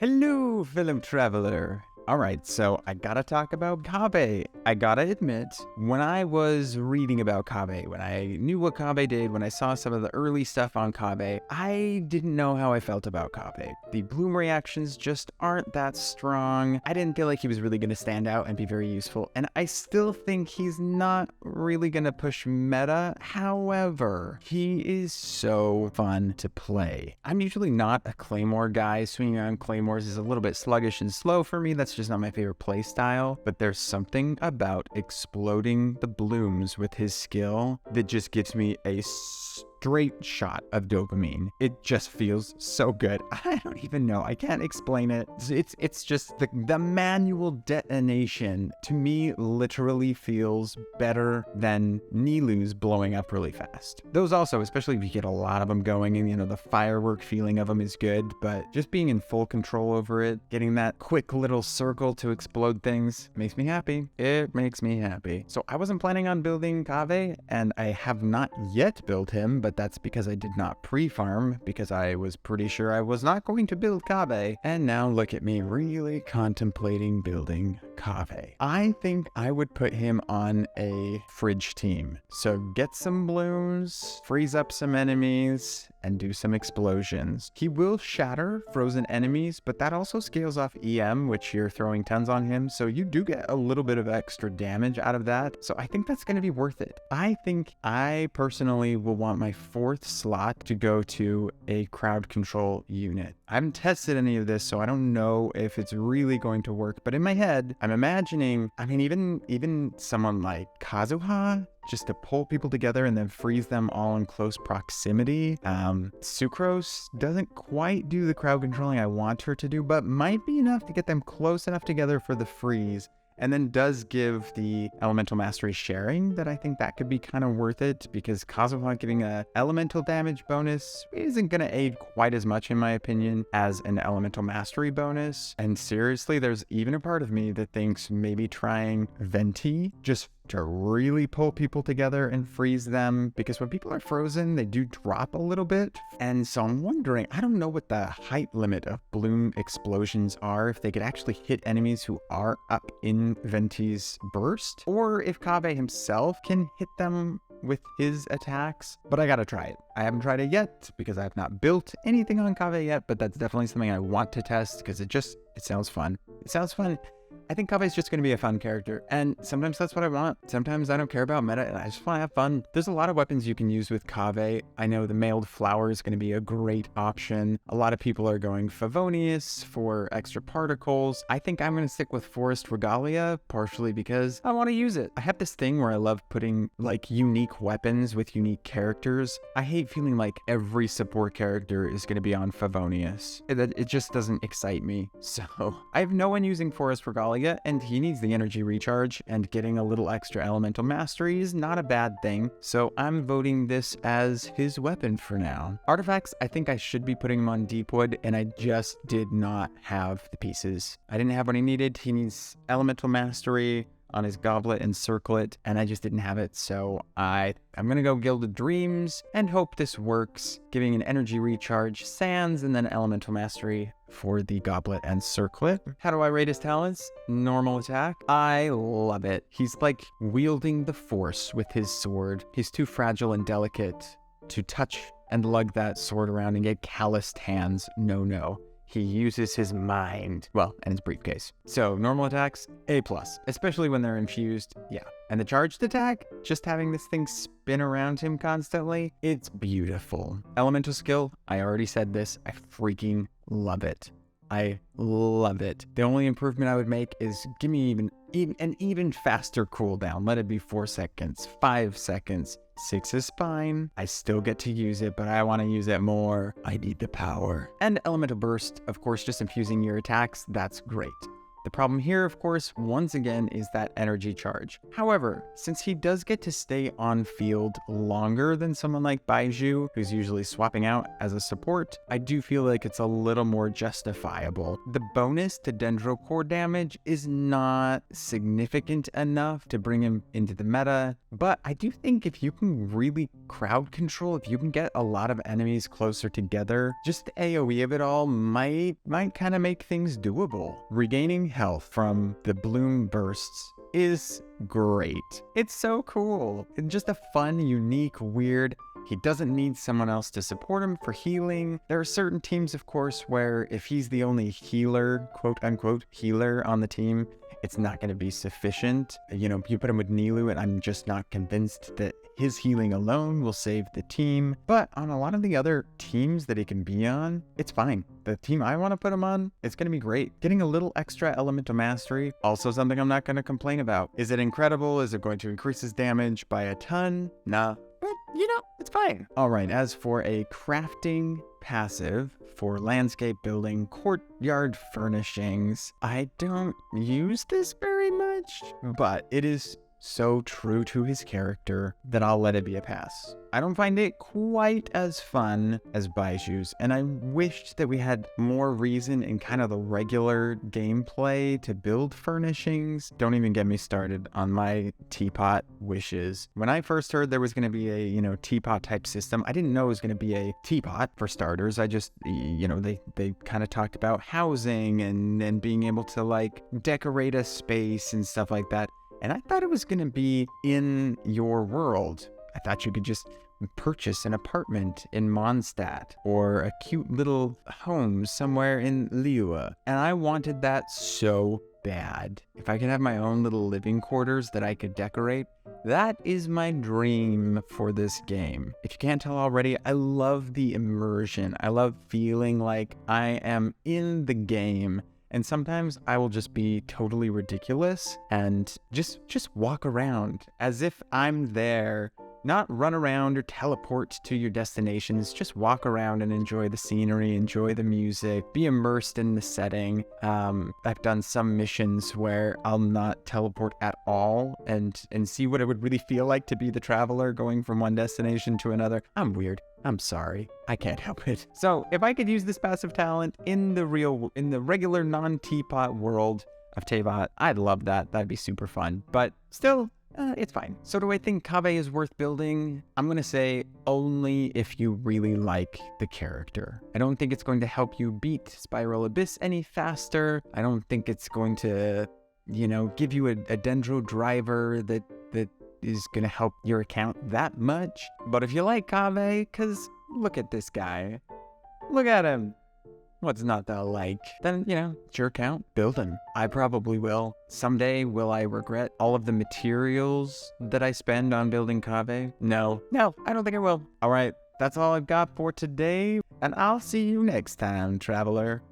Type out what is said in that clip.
Hello, film traveler. Alright, so I gotta talk about Kaveh. I gotta admit, when I was reading about Kaveh, when I knew what Kaveh did, when I saw some of the early stuff on Kaveh, I didn't know how I felt about Kaveh. The bloom reactions just aren't that strong. I didn't feel like he was really gonna stand out and be very useful, and I still think he's not really gonna push meta. However, he is so fun to play. I'm usually not a Claymore guy. Swinging around Claymores is a little bit sluggish and slow for me. That's just not my favorite play style, but there's something about exploding the blooms with his skill that just gives me a straight shot of dopamine. It just feels so good. I don't even know. I can't explain it. It's just the manual detonation to me literally feels better than Nilu's blowing up really fast. Those also, especially if you get a lot of them going and the firework feeling of them is good, but just being in full control over it, getting that quick little circle to explode things makes me happy. It makes me happy. So I wasn't planning on building Kaveh, and I have not yet built him, but that's because I did not pre-farm, because I was pretty sure I was not going to build Kaveh. And now look at me really contemplating building Kaveh. I think I would put him on a fridge team. So get some blooms, freeze up some enemies, and do some explosions. He will shatter frozen enemies, but that also scales off EM, which you're throwing tons on him, so you do get a little bit of extra damage out of that. So I think that's going to be worth it. I think I personally will want my 4th slot to go to a crowd control unit. I haven't tested any of this, so I don't know if it's really going to work, but in my head, I'm imagining, even someone like Kazuha, just to pull people together and then freeze them all in close proximity. Sucrose doesn't quite do the crowd controlling I want her to do, but might be enough to get them close enough together for the freeze. And then does give the elemental mastery sharing that I think that could be kind of worth it, because Kazuha giving a elemental damage bonus isn't going to aid quite as much in my opinion as an elemental mastery bonus. And seriously, there's even a part of me that thinks maybe trying Venti just to really pull people together and freeze them, because when people are frozen, they do drop a little bit. And so I'm wondering, I don't know what the height limit of bloom explosions are, if they could actually hit enemies who are up in Venti's burst, or if Kaveh himself can hit them with his attacks, but I gotta try it. I haven't tried it yet because I have not built anything on Kaveh yet, but that's definitely something I want to test because it sounds fun. It sounds fun. I think Kaveh is just going to be a fun character, and sometimes that's what I want. Sometimes I don't care about meta, and I just want to have fun. There's a lot of weapons you can use with Kaveh. I know the mailed flower is going to be a great option. A lot of people are going Favonius for extra particles. I think I'm going to stick with Forest Regalia, partially because I want to use it. I have this thing where I love putting unique weapons with unique characters. I hate feeling like every support character is going to be on Favonius. It just doesn't excite me. So I have no one using Forest Regalia, and he needs the energy recharge, and getting a little extra elemental mastery is not a bad thing, so I'm voting this as his weapon for now. Artifacts, I think I should be putting him on Deepwood, and I just did not have the pieces. I didn't have what he needed. He needs elemental mastery on his goblet and circlet, and I just didn't have it, so I'm gonna go Gilded Dreams and hope this works, giving an energy recharge, sands, and then elemental mastery for the goblet and circlet. How do I rate his talents? Normal attack. I love it. He's like wielding the force with his sword. He's too fragile and delicate to touch and lug that sword around and get calloused hands. No. He uses his mind, and his briefcase. So normal attacks, A+, especially when they're infused, yeah. And the charged attack, just having this thing spin around him constantly, it's beautiful. Elemental skill, I already said this, I freaking love it. I love it. The only improvement I would make is give me an even faster cooldown. Let it be 4 seconds, 5 seconds. 6 is fine. I still get to use it, but I want to use it more. I need the power. And elemental burst, of course, just infusing your attacks, that's great. The problem here, of course, once again, is that energy charge. However, since he does get to stay on field longer than someone like Baiju, who's usually swapping out as a support, I do feel like it's a little more justifiable. The bonus to Dendro core damage is not significant enough to bring him into the meta, but I do think if you can really crowd control, if you can get a lot of enemies closer together, just the AoE of it all might kind of make things doable. Regaining health from the bloom bursts is great. It's so cool. It's just a fun, unique, weird. He doesn't need someone else to support him for healing. There are certain teams, of course, where if he's the only healer, quote unquote, healer on the team, it's not going to be sufficient. You know, you put him with Nilou, and I'm just not convinced that his healing alone will save the team. But on a lot of the other teams that he can be on, it's fine. The team I want to put him on, it's going to be great. Getting a little extra elemental mastery, also something I'm not going to complain about. Is it incredible? Is it going to increase his damage by a ton? Nah. But, you know, it's fine. All right, as for a crafting passive for landscape building, courtyard furnishings, I don't use this very much, but it is so true to his character that I'll let it be a pass. I don't find it quite as fun as Baiju's, and I wished that we had more reason in kind of the regular gameplay to build furnishings. Don't even get me started on my teapot wishes. When I first heard there was going to be a, you know, teapot type system, I didn't know it was going to be a teapot for starters. I just, you know, they kind of talked about housing and being able to like decorate a space and stuff like that. And I thought it was going to be in your world. I thought you could just purchase an apartment in Mondstadt or a cute little home somewhere in Liyue. And I wanted that so bad. If I could have my own little living quarters that I could decorate, that is my dream for this game. If you can't tell already, I love the immersion. I love feeling like I am in the game. And sometimes I will just be totally ridiculous and just walk around as if I'm there. Not run around or teleport to your destinations, just walk around and enjoy the scenery, enjoy the music, be immersed in the setting. I've done some missions where I'll not teleport at all and see what it would really feel like to be the traveler going from one destination to another. I'm weird. I'm sorry. I can't help it. So if I could use this passive talent in the regular non-teapot world of Teyvat, I'd love that. That'd be super fun. But still, it's fine. So do I think Kaveh is worth building? I'm going to say only if you really like the character. I don't think it's going to help you beat Spiral Abyss any faster. I don't think it's going to, you know, give you a Dendro driver that is going to help your account that much. But if you like Kaveh, because look at this guy. Look at him. What's not to like? Then, you know, it's your account. Build him. I probably will. Someday, will I regret all of the materials that I spend on building Kaveh? No, I don't think I will. All right, that's all I've got for today, and I'll see you next time, traveler.